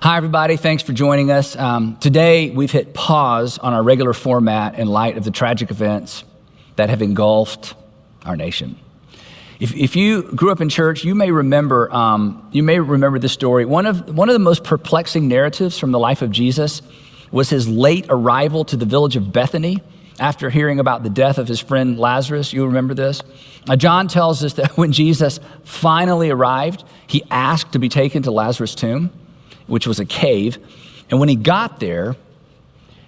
Hi, everybody. Thanks for joining us. Today, we've hit pause on our regular format in light of the tragic events that have engulfed our nation. If you grew up in church, you may remember this story. One of the most perplexing narratives from the life of Jesus was his late arrival to the village of Bethany after hearing about the death of his friend Lazarus. You remember this? John tells us that when Jesus finally arrived, he asked to be taken to Lazarus' tomb, which was a cave. And when he got there,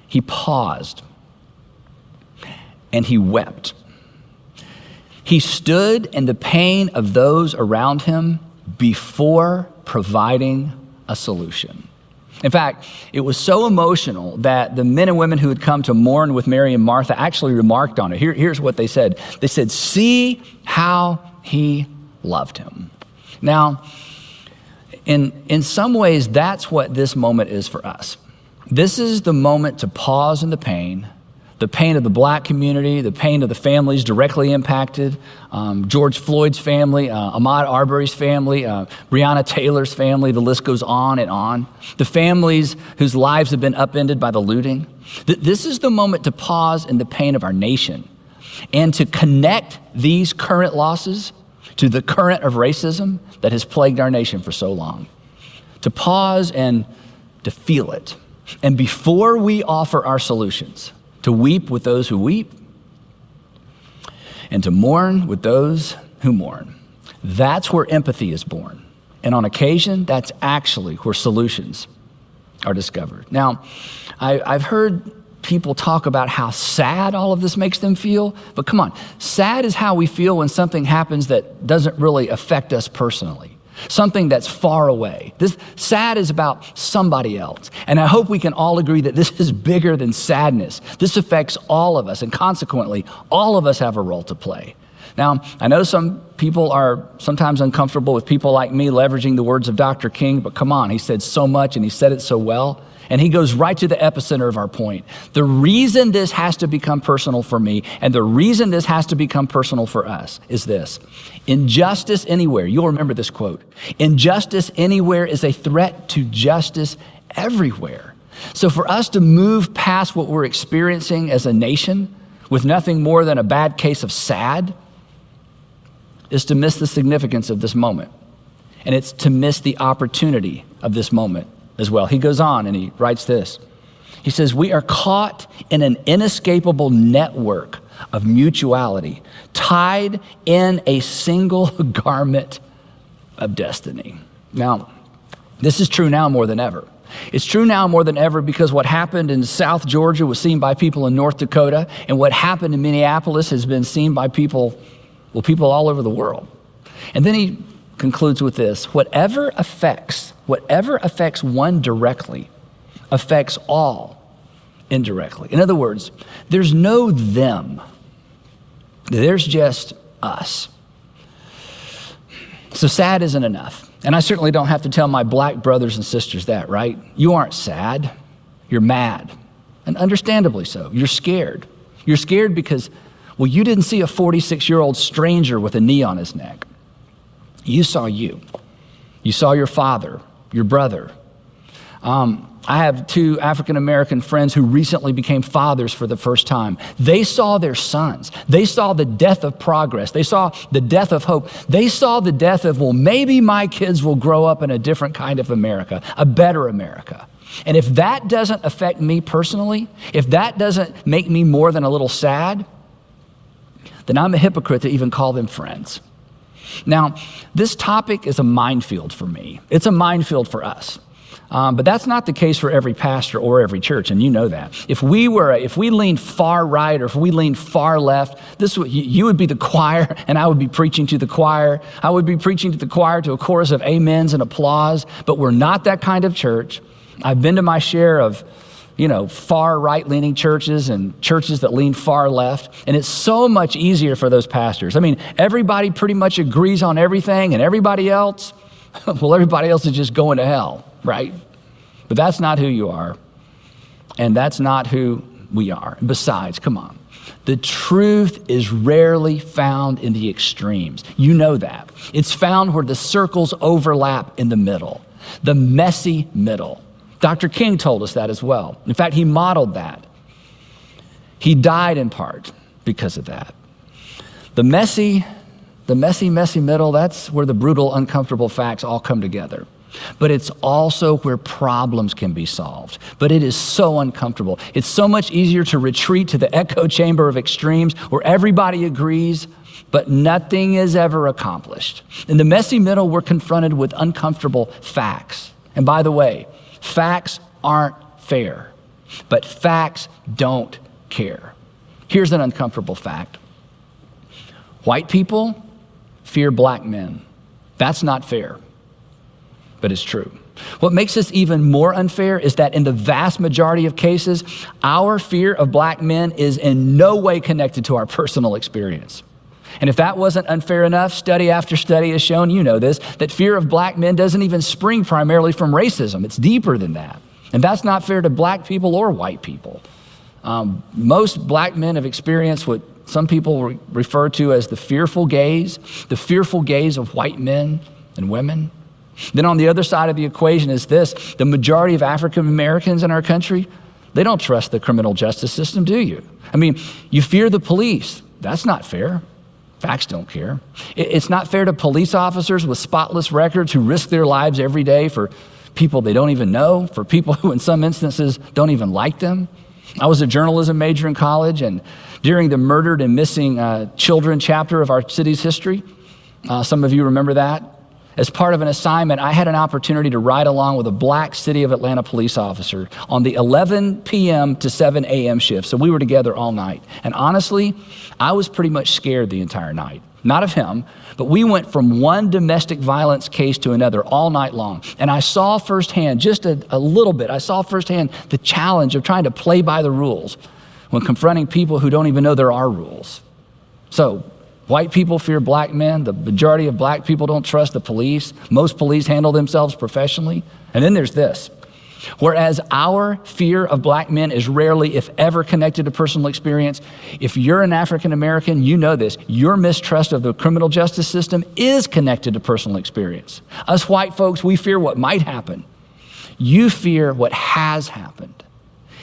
he paused and he wept. He stood in the pain of those around him before providing a solution. In fact, it was so emotional that the men and women who had come to mourn with Mary and Martha actually remarked on it. Here's what they said. They said, "See how he loved him." Now, in some ways, that's what this moment is for us. This is the moment to pause in the pain of the black community, the pain of the families directly impacted, George Floyd's family, Ahmaud Arbery's family, Breonna Taylor's family, the list goes on and on. The families whose lives have been upended by the looting. This is the moment to pause in the pain of our nation and to connect these current losses to the current of racism that has plagued our nation for so long. To pause and to feel it. And before we offer our solutions, to weep with those who weep and to mourn with those who mourn. That's where empathy is born. And on occasion, that's actually where solutions are discovered. Now, I've heard people talk about how sad all of this makes them feel, but come on, sad is how we feel when something happens that doesn't really affect us personally, something that's far away. This sad is about somebody else. And I hope we can all agree that this is bigger than sadness. This affects all of us, and consequently, all of us have a role to play. Now, I know some people are sometimes uncomfortable with people like me leveraging the words of Dr. King, but come on, he said so much and he said it so well. And he goes right to the epicenter of our point. The reason this has to become personal for me and the reason this has to become personal for us is this. Injustice anywhere, you'll remember this quote, injustice anywhere is a threat to justice everywhere. So for us to move past what we're experiencing as a nation with nothing more than a bad case of sad is to miss the significance of this moment. And it's to miss the opportunity of this moment as well. He goes on and he writes this. He says, "We are caught in an inescapable network of mutuality, tied in a single garment of destiny." Now, this is true now more than ever. It's true now more than ever because what happened in South Georgia was seen by people in North Dakota, and what happened in Minneapolis has been seen by people all over the world. And then he concludes with this: whatever affects one directly affects all indirectly. In other words, there's no them. There's just us. So sad isn't enough. And I certainly don't have to tell my black brothers and sisters that, right? You aren't sad. You're mad. And understandably so. You're scared. You're scared because, well, you didn't see a 46-year-old stranger with a knee on his neck. You saw you. You saw your father, your brother. I have two African-American friends who recently became fathers for the first time. They saw their sons. They saw the death of progress. They saw the death of hope. They saw the death of, well, maybe my kids will grow up in a different kind of America, a better America. And if that doesn't affect me personally, if that doesn't make me more than a little sad, then I'm a hypocrite to even call them friends. Now, this topic is a minefield for me. It's a minefield for us. But that's not the case for every pastor or every church, and you know that. If we leaned far right or if we leaned far left, you would be the choir and I would be preaching to the choir. I would be preaching to the choir to a chorus of amens and applause, but we're not that kind of church. I've been to my share of far right-leaning churches and churches that lean far left. And it's so much easier for those pastors. I mean, everybody pretty much agrees on everything and everybody else is just going to hell, right? But that's not who you are. And that's not who we are. Besides, come on. The truth is rarely found in the extremes. You know that. It's found where the circles overlap in the middle, the messy middle. Dr. King told us that as well. In fact, he modeled that. He died in part because of that. The messy middle, that's where the brutal, uncomfortable facts all come together. But it's also where problems can be solved. But it is so uncomfortable. It's so much easier to retreat to the echo chamber of extremes where everybody agrees, but nothing is ever accomplished. In the messy middle, we're confronted with uncomfortable facts. And by the way, facts aren't fair, but facts don't care. Here's an uncomfortable fact. White people fear black men. That's not fair, but it's true. What makes this even more unfair is that in the vast majority of cases, our fear of black men is in no way connected to our personal experience. And if that wasn't unfair enough, study after study has shown, you know this, that fear of black men doesn't even spring primarily from racism. It's deeper than that. And that's not fair to black people or white people. Most black men have experienced what some people refer to as the fearful gaze of white men and women. Then on the other side of the equation is this: the majority of African Americans in our country, they don't trust the criminal justice system, do you? I mean, you fear the police. That's not fair. Facts don't care. It's not fair to police officers with spotless records who risk their lives every day for people they don't even know, for people who in some instances don't even like them. I was a journalism major in college, and during the murdered and missing children chapter of our city's history, some of you remember that, as part of an assignment, I had an opportunity to ride along with a black City of Atlanta police officer on the 11 p.m. to 7 a.m. shift. So we were together all night. And honestly, I was pretty much scared the entire night. Not of him, but we went from one domestic violence case to another all night long. And I saw firsthand, just a little bit, I saw firsthand the challenge of trying to play by the rules when confronting people who don't even know there are rules. So, white people fear black men. The majority of black people don't trust the police. Most police handle themselves professionally. And then there's this. Whereas our fear of black men is rarely, if ever, connected to personal experience, if you're an African American, you know this. Your mistrust of the criminal justice system is connected to personal experience. Us white folks, we fear what might happen. You fear what has happened.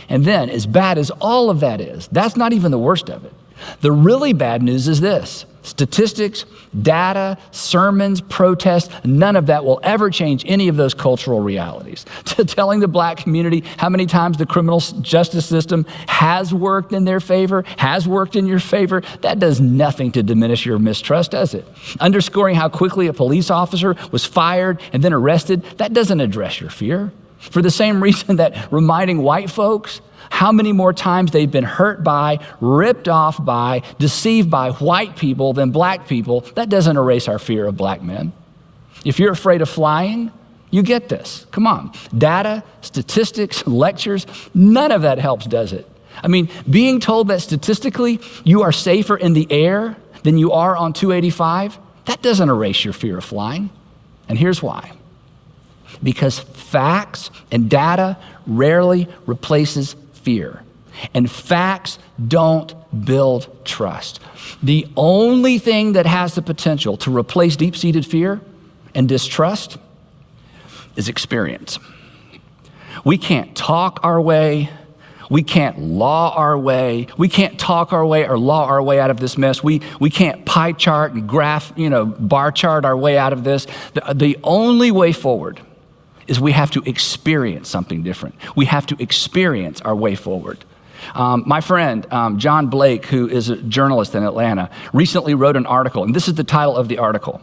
And then, as bad as all of that is, that's not even the worst of it. The really bad news is this: statistics, data, sermons, protests, none of that will ever change any of those cultural realities. Telling the black community how many times the criminal justice system has worked in their favor, has worked in your favor, that does nothing to diminish your mistrust, does it? Underscoring how quickly a police officer was fired and then arrested, that doesn't address your fear. For the same reason that reminding white folks how many more times they've been hurt by, ripped off by, deceived by white people than black people, that doesn't erase our fear of black men. If you're afraid of flying, you get this. Come on. Data, statistics, lectures, none of that helps, does it? I mean, being told that statistically you are safer in the air than you are on 285, that doesn't erase your fear of flying. And here's why. Because facts and data rarely replaces fear. And facts don't build trust. The only thing that has the potential to replace deep-seated fear and distrust is experience. We can't talk our way. We can't law our way. We can't talk our way or law our way out of this mess. We can't pie chart and graph, bar chart our way out of this. The only way forward is we have to experience something different. We have to experience our way forward. My friend, John Blake, who is a journalist in Atlanta, recently wrote an article, and this is the title of the article.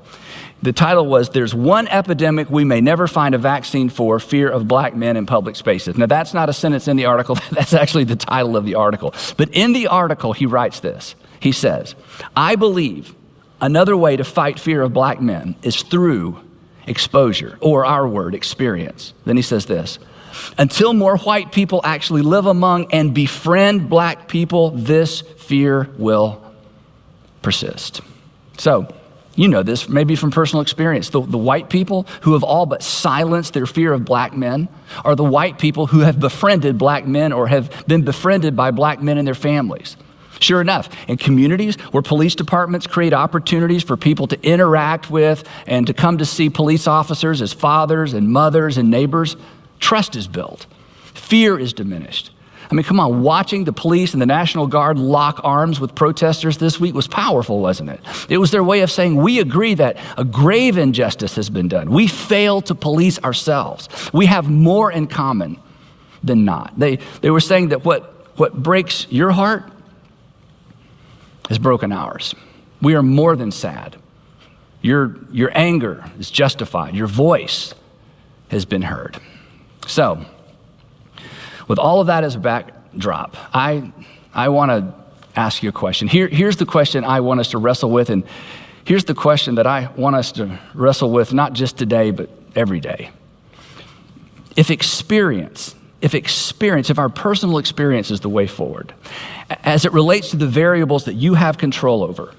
The title was, "There's one epidemic we may never find a vaccine for: fear of black men in public spaces." Now, that's not a sentence in the article. That's actually the title of the article. But in the article, he writes this. He says, "I believe another way to fight fear of black men is through exposure, or our word, experience." Then he says this: "Until more white people actually live among and befriend black people, this fear will persist." So, you know this maybe from personal experience. The white people who have all but silenced their fear of black men are the white people who have befriended black men or have been befriended by black men and their families. Sure enough, in communities where police departments create opportunities for people to interact with and to come to see police officers as fathers and mothers and neighbors, Trust is built. Fear is diminished. I mean, come on, watching the police and the National Guard lock arms with protesters this week was powerful, wasn't it? It was their way of saying, we agree that a grave injustice has been done. We fail to police ourselves. We have more in common than not. They were saying that what breaks your heart has broken ours. We are more than sad. Your anger is justified. Your voice has been heard. So, with all of that as a backdrop, I want to ask you a question. Here's the question I want us to wrestle with, and here's the question that I want us to wrestle with not just today, but every day. If our personal experience is the way forward, as it relates to the variables that you have control over,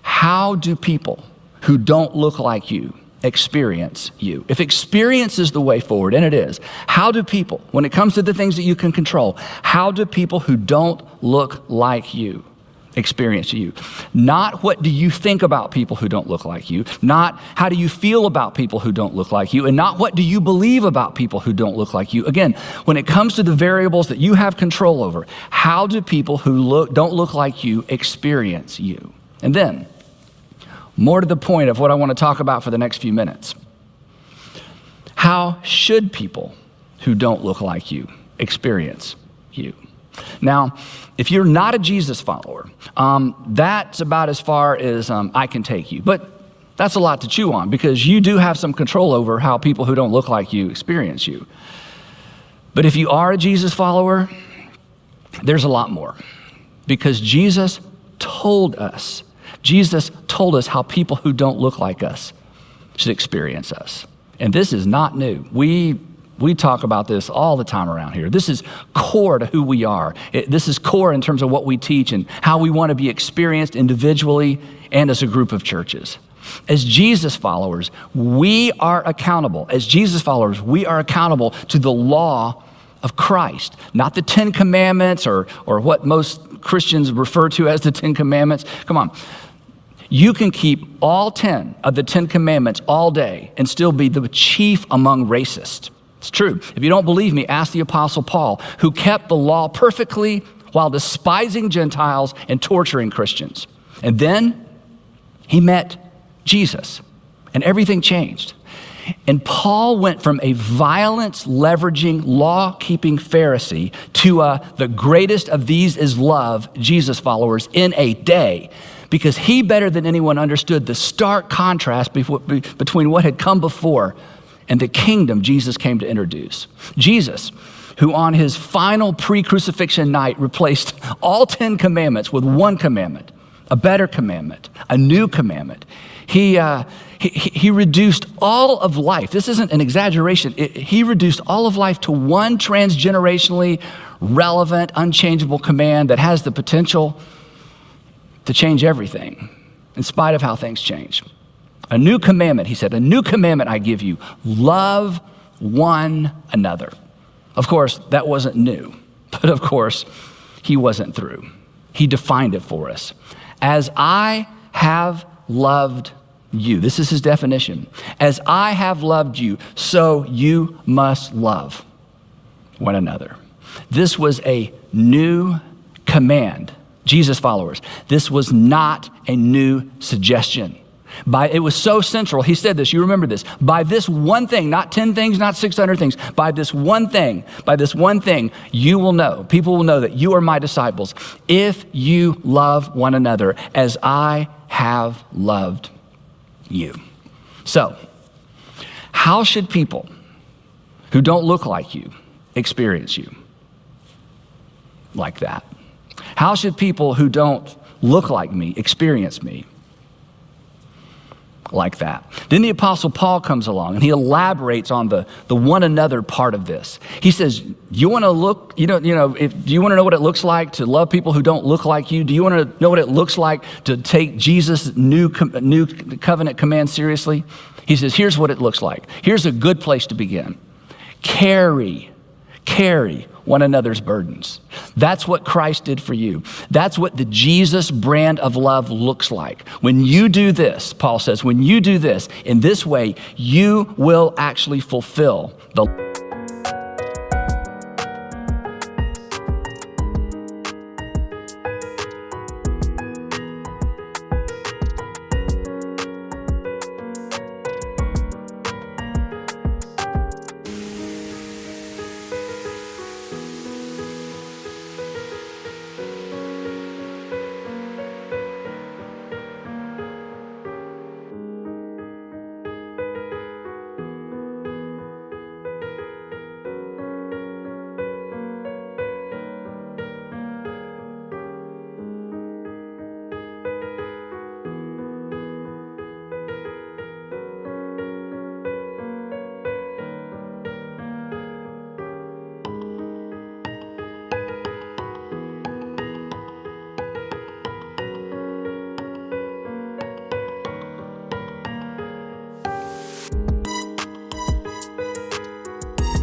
how do people who don't look like you experience you? If experience is the way forward, and it is, how do people, when it comes to the things that you can control, how do people who don't look like you experience you? Not what do you think about people who don't look like you, not how do you feel about people who don't look like you, and not what do you believe about people who don't look like you. Again, when it comes to the variables that you have control over, how do people who don't look like you experience you? And then, more to the point of what I want to talk about for the next few minutes, how should people who don't look like you experience you? Now, if you're not a Jesus follower, that's about as far as I can take you. But that's a lot to chew on because you do have some control over how people who don't look like you experience you. But if you are a Jesus follower, there's a lot more because Jesus told us how people who don't look like us should experience us. And this is not new. We talk about this all the time around here. This is core to who we are. This is core in terms of what we teach and how we want to be experienced individually and as a group of churches. As Jesus followers, we are accountable. As Jesus followers, we are accountable to the law of Christ, not the 10 Commandments or what most Christians refer to as the 10 Commandments. Come on. You can keep all 10 of the 10 Commandments all day and still be the chief among racists. It's true. If you don't believe me, ask the Apostle Paul, who kept the law perfectly while despising Gentiles and torturing Christians. And then he met Jesus, and everything changed. And Paul went from a violence-leveraging, law-keeping Pharisee to the greatest of these is love, Jesus followers, in a day. Because he better than anyone understood the stark contrast between what had come before and the kingdom Jesus came to introduce. Jesus, who on his final pre-crucifixion night replaced all 10 commandments with one commandment, a better commandment, a new commandment. He reduced all of life. This isn't an exaggeration. He reduced all of life to one transgenerationally relevant, unchangeable command that has the potential to change everything in spite of how things change. A new commandment, he said, a new commandment I give you, love one another. Of course, that wasn't new, but of course, he wasn't through. He defined it for us. As I have loved you, this is his definition. As I have loved you, so you must love one another. This was a new command. Jesus followers, this was not a new suggestion. It was so central. He said this, you remember this. By this one thing, not 10 things, not 600 things, by this one thing, you will know, people will know that you are my disciples if you love one another as I have loved you. So, how should people who don't look like you experience you? Like that. How should people who don't look like me experience me? Like that. Then the Apostle Paul comes along and he elaborates on the one another part of this. He says, do you want to know what it looks like to love people who don't look like you? Do you want to know what it looks like to take Jesus' new covenant command seriously? He says, here's what it looks like. Here's a good place to begin. Carry one another's burdens. That's what Christ did for you. That's what the Jesus brand of love looks like. When you do this, Paul says, when you do this in this way, you will actually fulfill the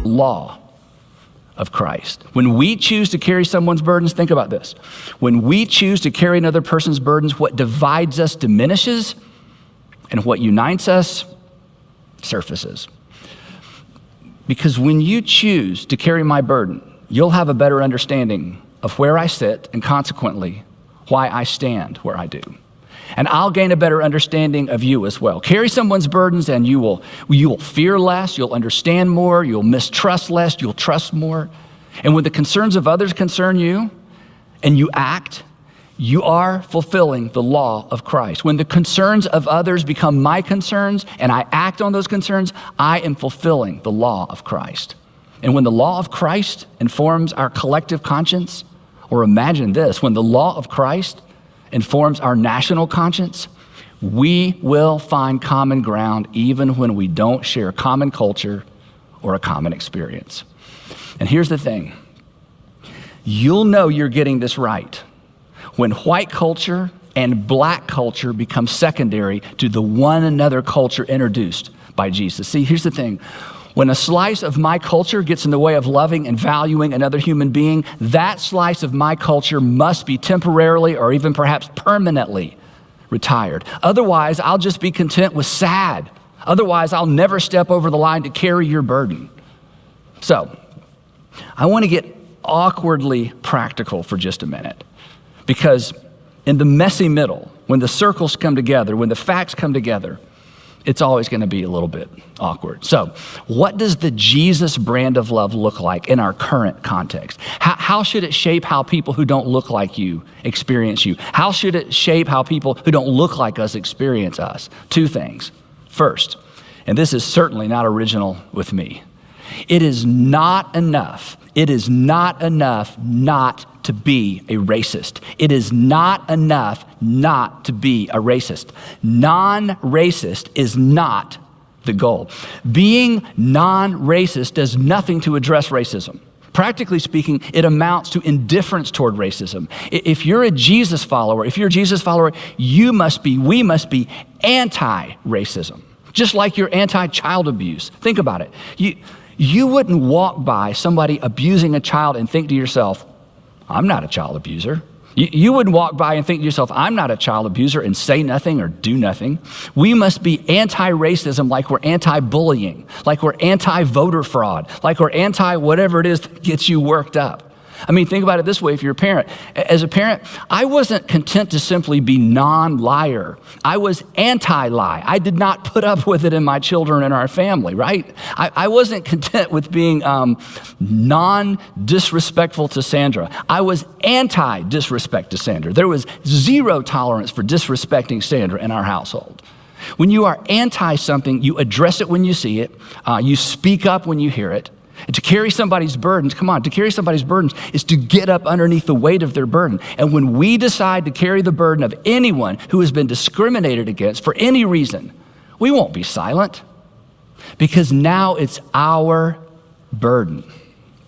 law of Christ. When we choose to carry someone's burdens, think about this. When we choose to carry another person's burdens, what divides us diminishes, and what unites us surfaces. Because when you choose to carry my burden, you'll have a better understanding of where I sit and consequently why I stand where I do. And I'll gain a better understanding of you as well. Carry someone's burdens and you will fear less, you'll understand more, you'll mistrust less, you'll trust more. And when the concerns of others concern you and you act, you are fulfilling the law of Christ. When the concerns of others become my concerns and I act on those concerns, I am fulfilling the law of Christ. And when the law of Christ informs our collective conscience, or imagine this, when the law of Christ informs our national conscience, we will find common ground even when we don't share a common culture or a common experience. And here's the thing. You'll know you're getting this right when white culture and black culture become secondary to the one another culture introduced by Jesus. See, here's the thing. When a slice of my culture gets in the way of loving and valuing another human being, that slice of my culture must be temporarily or even perhaps permanently retired. Otherwise, I'll just be content with sad. Otherwise, I'll never step over the line to carry your burden. So, I want to get awkwardly practical for just a minute. Because in the messy middle, when the circles come together, when the facts come together, it's always going to be a little bit awkward. So what does the Jesus brand of love look like in our current context? How should it shape how people who don't look like you experience you? How should it shape how people who don't look like us experience us? Two things. First, and this is certainly not original with me, it is not enough not to be a racist. It is not enough not to be a racist. Non-racist is not the goal. Being non-racist does nothing to address racism. Practically speaking, it amounts to indifference toward racism. If you're a Jesus follower, we must be anti-racism, just like you're anti-child abuse. Think about it. You wouldn't walk by somebody abusing a child and think to yourself, I'm not a child abuser. You wouldn't walk by and think to yourself, I'm not a child abuser, and say nothing or do nothing. We must be anti-racism like we're anti-bullying, like we're anti-voter fraud, like we're anti-whatever it is that gets you worked up. I mean, think about it this way if you're a parent. As a parent, I wasn't content to simply be non-liar. I was anti-lie. I did not put up with it in my children and our family, right? I wasn't content with being non-disrespectful to Sandra. I was anti-disrespect to Sandra. There was zero tolerance for disrespecting Sandra in our household. When you are anti-something, you address it when you see it. You speak up when you hear it. And to carry somebody's burdens, is to get up underneath the weight of their burden. And when we decide to carry the burden of anyone who has been discriminated against for any reason, we won't be silent because now it's our burden.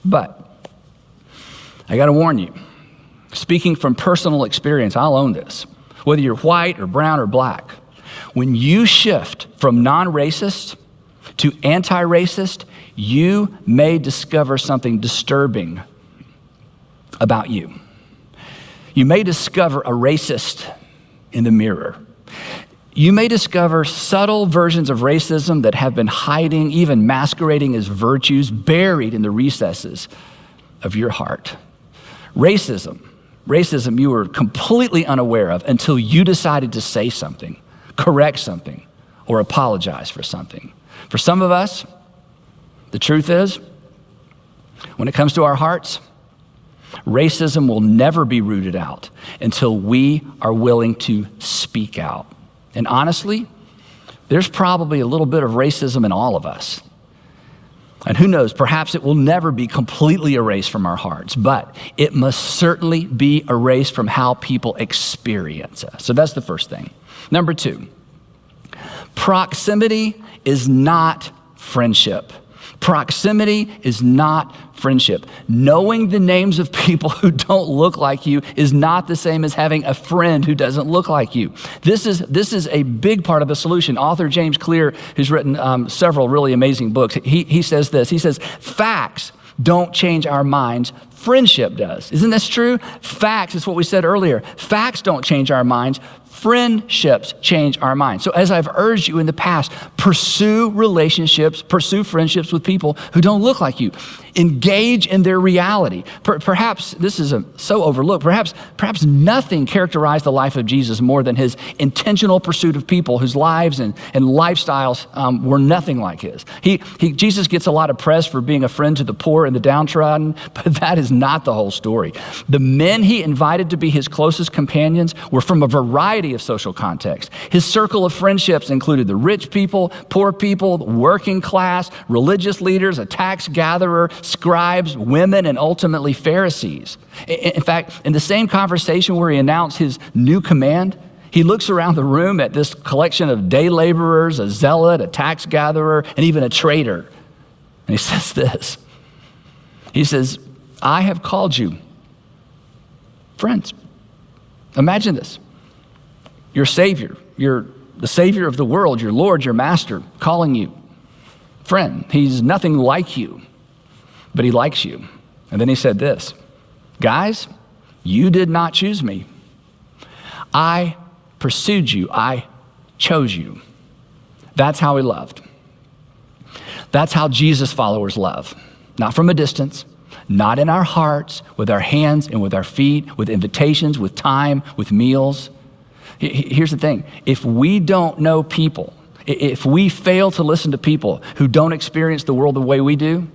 But I got to warn you, speaking from personal experience, I'll own this. Whether you're white or brown or black, when you shift from non-racist to anti-racist, you may discover something disturbing about you. You may discover a racist in the mirror. You may discover subtle versions of racism that have been hiding, even masquerading as virtues, buried in the recesses of your heart. Racism you were completely unaware of until you decided to say something, correct something, or apologize for something. For some of us, the truth is, when it comes to our hearts, racism will never be rooted out until we are willing to speak out. And honestly, there's probably a little bit of racism in all of us. And who knows, perhaps it will never be completely erased from our hearts, but it must certainly be erased from how people experience us. So that's the first thing. Number two, proximity is not friendship. Proximity is not friendship. Knowing the names of people who don't look like you is not the same as having a friend who doesn't look like you. This is a big part of the solution. Author James Clear, who's written several really amazing books, he says this. He says, facts don't change our minds. Friendship does. Isn't this true? Facts is what we said earlier. Facts don't change our minds. Friendships change our minds. So as I've urged you in the past, pursue relationships, pursue friendships with people who don't look like you. Engage in their reality. Perhaps this is so overlooked. Perhaps nothing characterized the life of Jesus more than his intentional pursuit of people whose lives and lifestyles were nothing like his. Jesus gets a lot of press for being a friend to the poor and the downtrodden, but that is not the whole story. The men he invited to be his closest companions were from a variety of social contexts. His circle of friendships included the rich people, poor people, working class, religious leaders, a tax gatherer, scribes, women, and ultimately Pharisees. In fact, in the same conversation where he announced his new command, he looks around the room at this collection of day laborers, a zealot, a tax gatherer, and even a traitor. And he says this. He says, I have called you friends. Imagine this. Your Savior, you're the Savior of the world, your Lord, your Master, calling you friend. He's nothing like you, but he likes you. And then he said this, guys, you did not choose me. I pursued you. I chose you. That's how he loved. That's how Jesus followers love. Not from a distance, not in our hearts, with our hands and with our feet, with invitations, with time, with meals. Here's the thing. If we don't know people, if we fail to listen to people who don't experience the world the way we do,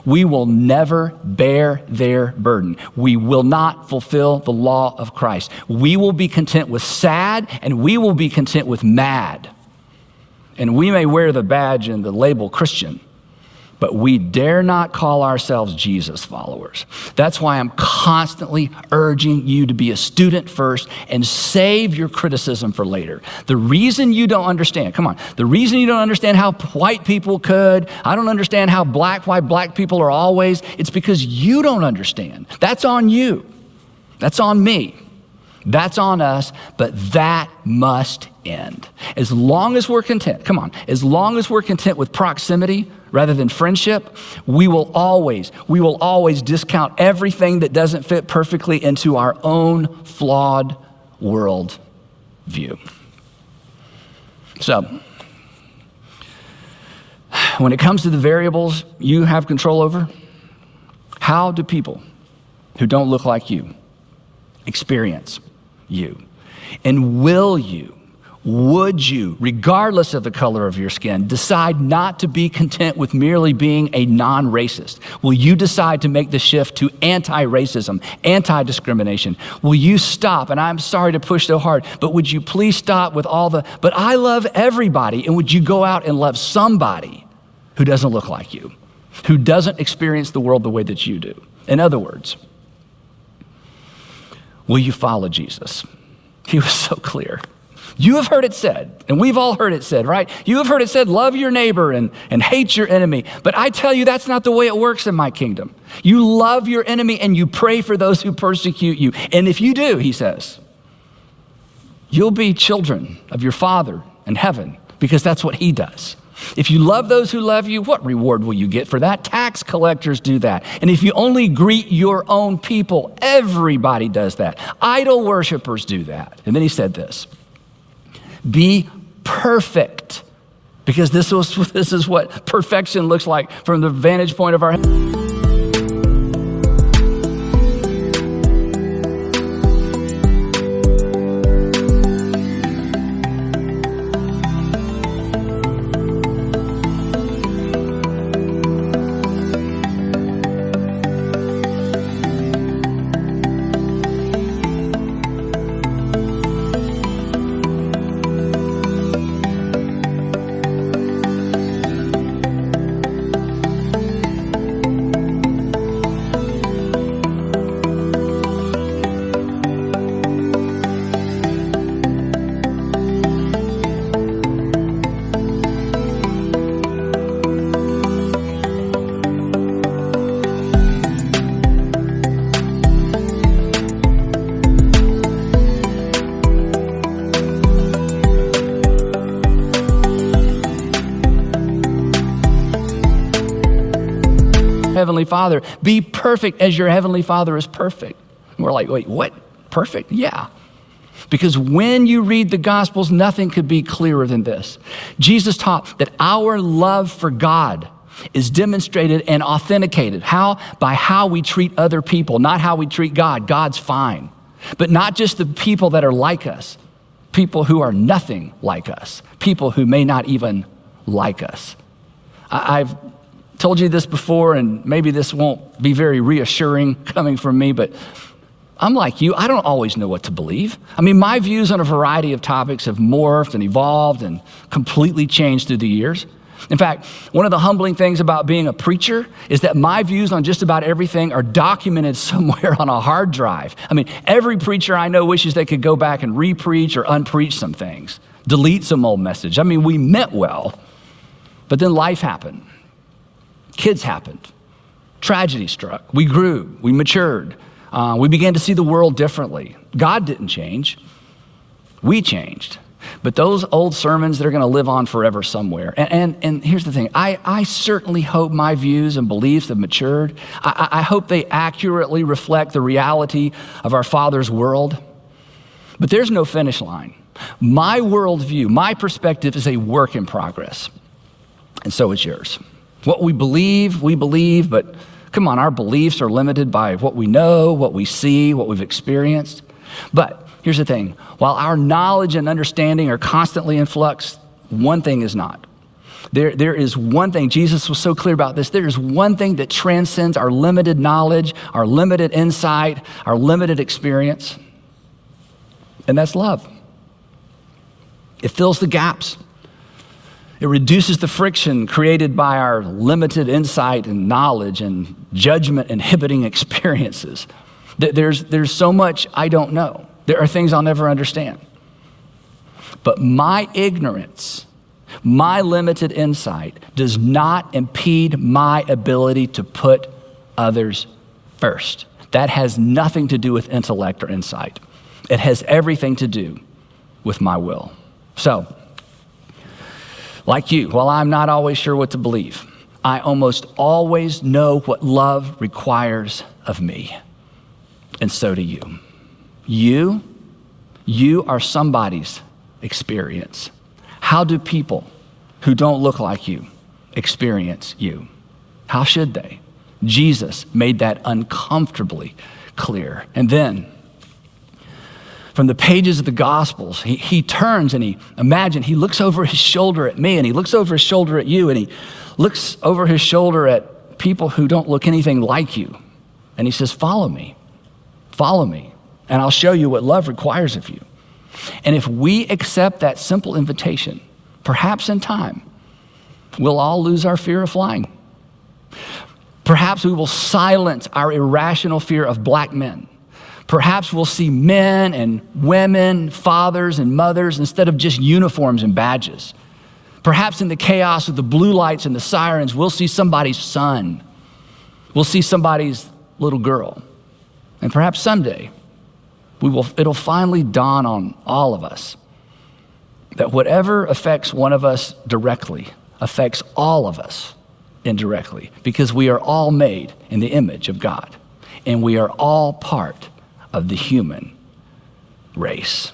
we will never bear their burden. We will not fulfill the law of Christ. We will be content with sad, and we will be content with mad. And we may wear the badge and the label Christian, but we dare not call ourselves Jesus followers. That's why I'm constantly urging you to be a student first and save your criticism for later. The reason you don't understand, the reason you don't understand how white people could, I don't understand why black people are always, it's because you don't understand. That's on you. That's on me. That's on us, but that must end. As long as we're content, as long as we're content with proximity rather than friendship, we will always discount everything that doesn't fit perfectly into our own flawed world view. So, when it comes to the variables you have control over, how do people who don't look like you experience you? And would you, regardless of the color of your skin, decide not to be content with merely being a non-racist? Will you decide to make the shift to anti-racism, anti-discrimination? Will you stop, and I'm sorry to push so hard, but would you please stop with but I love everybody, and would you go out and love somebody who doesn't look like you, who doesn't experience the world the way that you do? In other words, will you follow Jesus? He was so clear. You have heard it said, and we've all heard it said, right? You have heard it said, love your neighbor and hate your enemy. But I tell you, that's not the way it works in my kingdom. You love your enemy and you pray for those who persecute you. And if you do, he says, you'll be children of your Father in heaven, because that's what he does. If you love those who love you, what reward will you get for that? Tax collectors do that. And if you only greet your own people, everybody does that. Idol worshipers do that. And then he said this, be perfect, because this is what perfection looks like from the vantage point of our Heavenly Father, be perfect as your Heavenly Father is perfect. And we're like, wait, what? Perfect? Yeah. Because when you read the Gospels, nothing could be clearer than this. Jesus taught that our love for God is demonstrated and authenticated. How? By how we treat other people, not how we treat God. God's fine. But not just the people that are like us, people who are nothing like us, people who may not even like us. I've told you this before, and maybe this won't be very reassuring coming from me, but I'm like you. I don't always know what to believe. I mean, my views on a variety of topics have morphed and evolved and completely changed through the years. In fact, one of the humbling things about being a preacher is that my views on just about everything are documented somewhere on a hard drive. I mean, every preacher I know wishes they could go back and re-preach or unpreach some things, delete some old message. I mean, we meant well, but then life happened. Kids happened. Tragedy struck. We grew. We matured. We began to see the world differently. God didn't change. We changed. But those old sermons, they're going to live on forever somewhere. And here's the thing. I certainly hope my views and beliefs have matured. I hope they accurately reflect the reality of our Father's world. But there's no finish line. My worldview, my perspective is a work in progress. And so is yours. What we believe, but come on, our beliefs are limited by what we know, what we see, what we've experienced. But here's the thing. While our knowledge and understanding are constantly in flux, one thing is not. There is one thing, Jesus was so clear about this, there is one thing that transcends our limited knowledge, our limited insight, our limited experience, and that's love. It fills the gaps. It reduces the friction created by our limited insight and knowledge and judgment inhibiting experiences. There's so much I don't know. There are things I'll never understand. But my ignorance, my limited insight does not impede my ability to put others first. That has nothing to do with intellect or insight. It has everything to do with my will. So, like you, while I'm not always sure what to believe, I almost always know what love requires of me. And so do you. You are somebody's experience. How do people who don't look like you experience you? How should they? Jesus made that uncomfortably clear. And then, from the pages of the Gospels, he turns and he looks over his shoulder at me, and he looks over his shoulder at you, and he looks over his shoulder at people who don't look anything like you. And he says, follow me, and I'll show you what love requires of you. And if we accept that simple invitation, perhaps in time, we'll all lose our fear of flying. Perhaps we will silence our irrational fear of black men. Perhaps we'll see men and women, fathers and mothers, instead of just uniforms and badges. Perhaps in the chaos of the blue lights and the sirens, we'll see somebody's son. We'll see somebody's little girl. And perhaps someday, it'll finally dawn on all of us that whatever affects one of us directly affects all of us indirectly, because we are all made in the image of God, and we are all part of the human race.